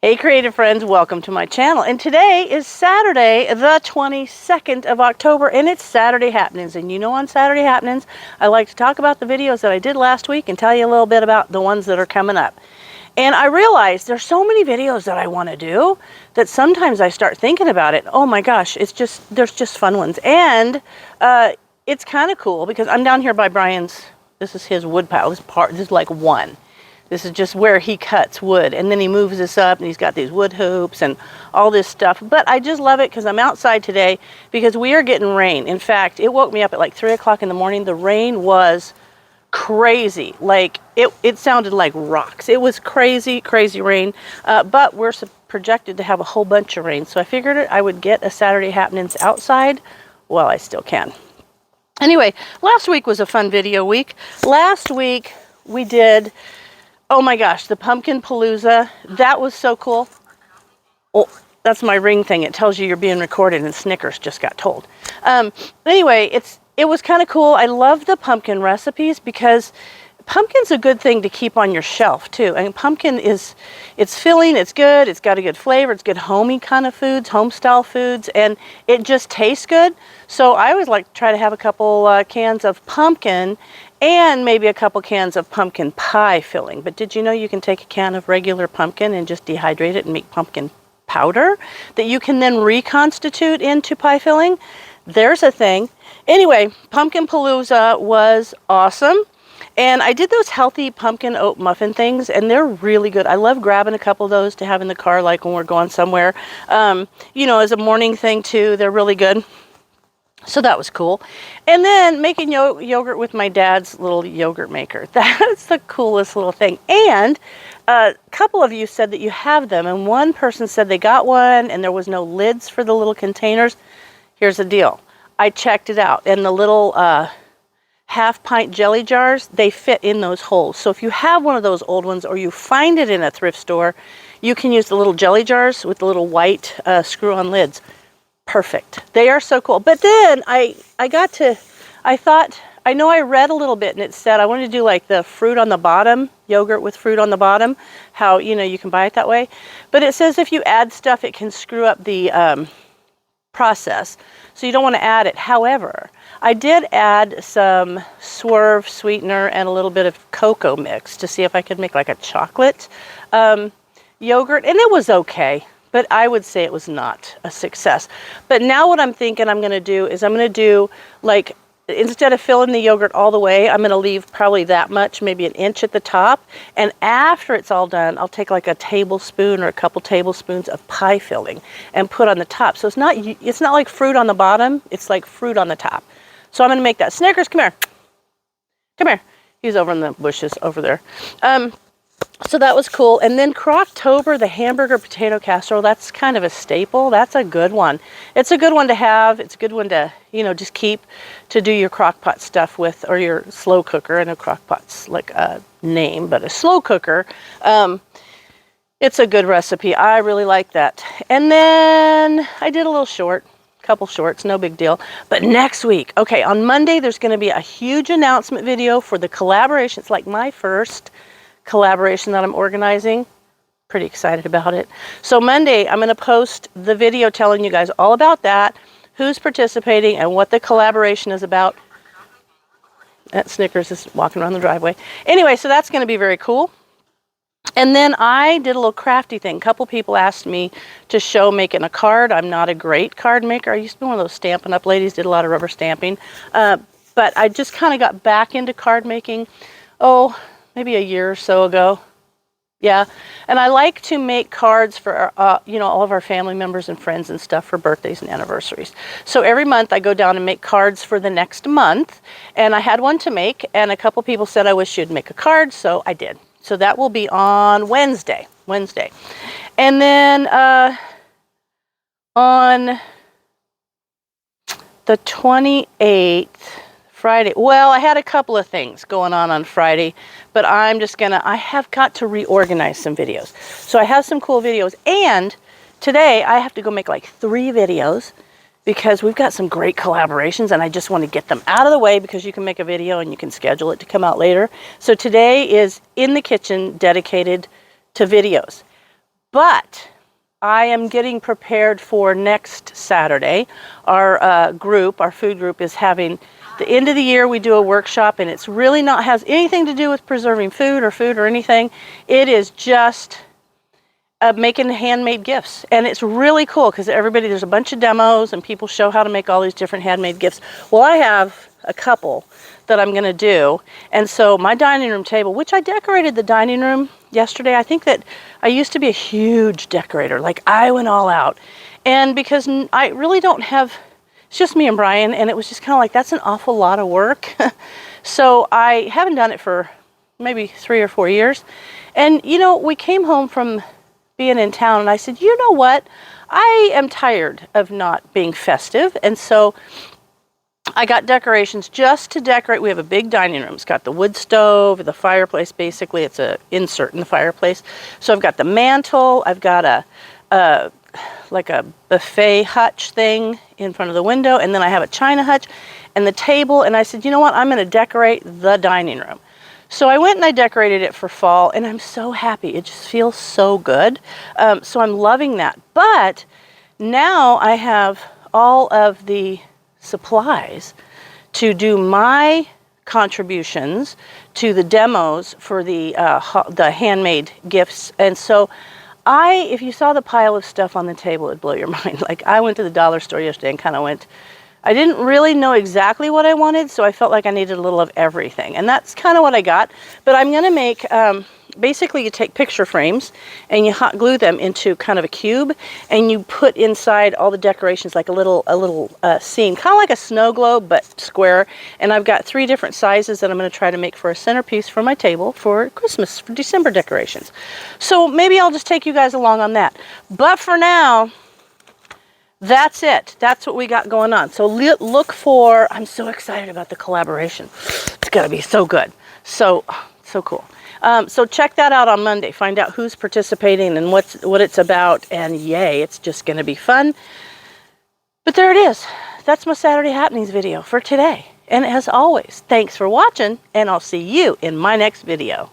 Hey creative friends, welcome to my channel. And today is Saturday, the 22nd of October, and it's Saturday Happenings. And you know, on Saturday Happenings, I like to talk about the videos that I did last week and tell you a little bit about the ones that are coming up. And I realized there's so many videos that I want to do that sometimes I start thinking about it. Oh my gosh, there's just fun ones. And it's kind of cool because I'm down here by Brian's, this is his wood pile. This is like one. This is just where he cuts wood, and then he moves this up, and he's got these wood hoops and all this stuff. But I just love it because I'm outside today because we are getting rain. In fact, it woke me up at like 3 o'clock in the morning. The rain was crazy. Like, it sounded like rocks. It was crazy, crazy rain. But we're projected to have a whole bunch of rain. So I figured I would get a Saturday Happenings outside while I still can. Anyway, last week was a fun video week. Last week we did... Oh my gosh, the Pumpkin Palooza, that was so cool. Oh, that's my ring thing. It tells you you're being recorded, and Snickers just got told. Anyway, it was kind of cool. I love the pumpkin recipes because pumpkin's a good thing to keep on your shelf too. And pumpkin it's filling, it's good, it's got a good flavor, it's good homey kind of foods, home style foods, and it just tastes good. So I always like to try to have a couple cans of pumpkin and maybe a couple cans of pumpkin pie filling. But did you know you can take a can of regular pumpkin and just dehydrate it and make pumpkin powder that you can then reconstitute into pie filling? There's a thing. Anyway, Pumpkin Palooza was awesome. And I did those healthy pumpkin oat muffin things, and they're really good. I love grabbing a couple of those to have in the car, like when we're going somewhere. You know, as a morning thing too, they're really good. So that was cool. And then making yogurt with my dad's little yogurt maker. That's the coolest little thing. And a couple of you said that you have them, and one person said they got one and there was no lids for the little containers. Here's the deal. I checked it out, and the little half-pint jelly jars, they fit in those holes. So if you have one of those old ones or you find it in a thrift store, you can use the little jelly jars with the little white screw-on lids. Perfect. They are so cool. But then I thought, I know I read a little bit and it said I wanted to do like the fruit on the bottom, yogurt with fruit on the bottom, how, you know, you can buy it that way. But it says if you add stuff, it can screw up the process. So you don't want to add it. However, I did add some Swerve sweetener and a little bit of cocoa mix to see if I could make like a chocolate yogurt, and it was okay. But I would say it was not a success. But now what I'm thinking I'm going to do is I'm going to do, like, instead of filling the yogurt all the way, I'm going to leave probably that much, maybe an inch at the top. And after it's all done, I'll take like a tablespoon or a couple tablespoons of pie filling and put on the top. So it's not like fruit on the bottom. It's like fruit on the top. So I'm going to make that. Snickers, come here. Come here. He's over in the bushes over there. So that was cool. And then Croctober, the hamburger potato casserole, that's kind of a staple. That's a good one. It's a good one to have. It's a good one to, you know, just keep to do your crock pot stuff with, or your slow cooker. I know crock pot's like a name, but a slow cooker. It's a good recipe. I really like that. And then I did a little short. Couple shorts, no big deal. But next week, okay, on Monday, there's going to be a huge announcement video for the collaboration. It's like my first collaboration that I'm organizing. Pretty excited about it. So Monday, I'm going to post the video telling you guys all about that, who's participating, and what the collaboration is about. That Snickers is walking around the driveway. Anyway, so that's going to be very cool. And then I did a little crafty thing. A couple people asked me to show making a card. I'm not a great card maker. I used to be one of those Stampin' Up! Ladies, did a lot of rubber stamping. But I just kind of got back into card making, maybe a year or so ago. Yeah. And I like to make cards for, you know, all of our family members and friends and stuff for birthdays and anniversaries. So every month I go down and make cards for the next month. And I had one to make, and a couple people said I wish you'd make a card, so I did. So that will be on Wednesday. And then on the 28th, Friday. Well, I had a couple of things going on Friday, but I have got to reorganize some videos. So I have some cool videos, and today I have to go make like 3 videos because we've got some great collaborations, and I just want to get them out of the way because you can make a video and you can schedule it to come out later. So today is in the kitchen dedicated to videos. But I am getting prepared for next Saturday. Our food group is having the end of the year. We do a workshop, and it's really not has anything to do with preserving food or anything. It is just making handmade gifts, and it's really cool because there's a bunch of demos and people show how to make all these different handmade gifts. Well, I have a couple that I'm going to do, and so my dining room table, which I decorated the dining room yesterday. I think that I used to be a huge decorator, like I went all out, and because I really don't have, it's just me and Brian, and it was just kind of like, that's an awful lot of work. So I haven't done it for maybe 3 or 4 years, and we came home from being in town, and I said, you know what, I am tired of not being festive, and so I got decorations just to decorate. We have a big dining room. It's got the wood stove, the fireplace. Basically, it's an insert in the fireplace. So I've got the mantle. I've got like a buffet hutch thing in front of the window, and then I have a china hutch and the table. And I said, you know what, I'm going to decorate the dining room. So I went and I decorated it for fall, and I'm so happy. It just feels so good. So I'm loving that. But now I have all of the supplies to do my contributions to the demos for the handmade gifts. And so if you saw the pile of stuff on the table, it'd blow your mind. Like, I went to the dollar store yesterday and kind of I didn't really know exactly what I wanted, so I felt like I needed a little of everything. And that's kind of what I got. But I'm going to make, basically you take picture frames and you hot glue them into kind of a cube, and you put inside all the decorations like a little scene, kind of like a snow globe, but square. And I've got 3 different sizes that I'm going to try to make for a centerpiece for my table for Christmas, for December decorations. So maybe I'll just take you guys along on that. But for now, that's it. That's what we got going on. So look for, I'm so excited about the collaboration. It's going to be so good. So cool. So check that out on Monday. Find out who's participating and what it's about. And yay, it's just going to be fun. But there it is. That's my Saturday Happenings video for today. And as always, thanks for watching, and I'll see you in my next video.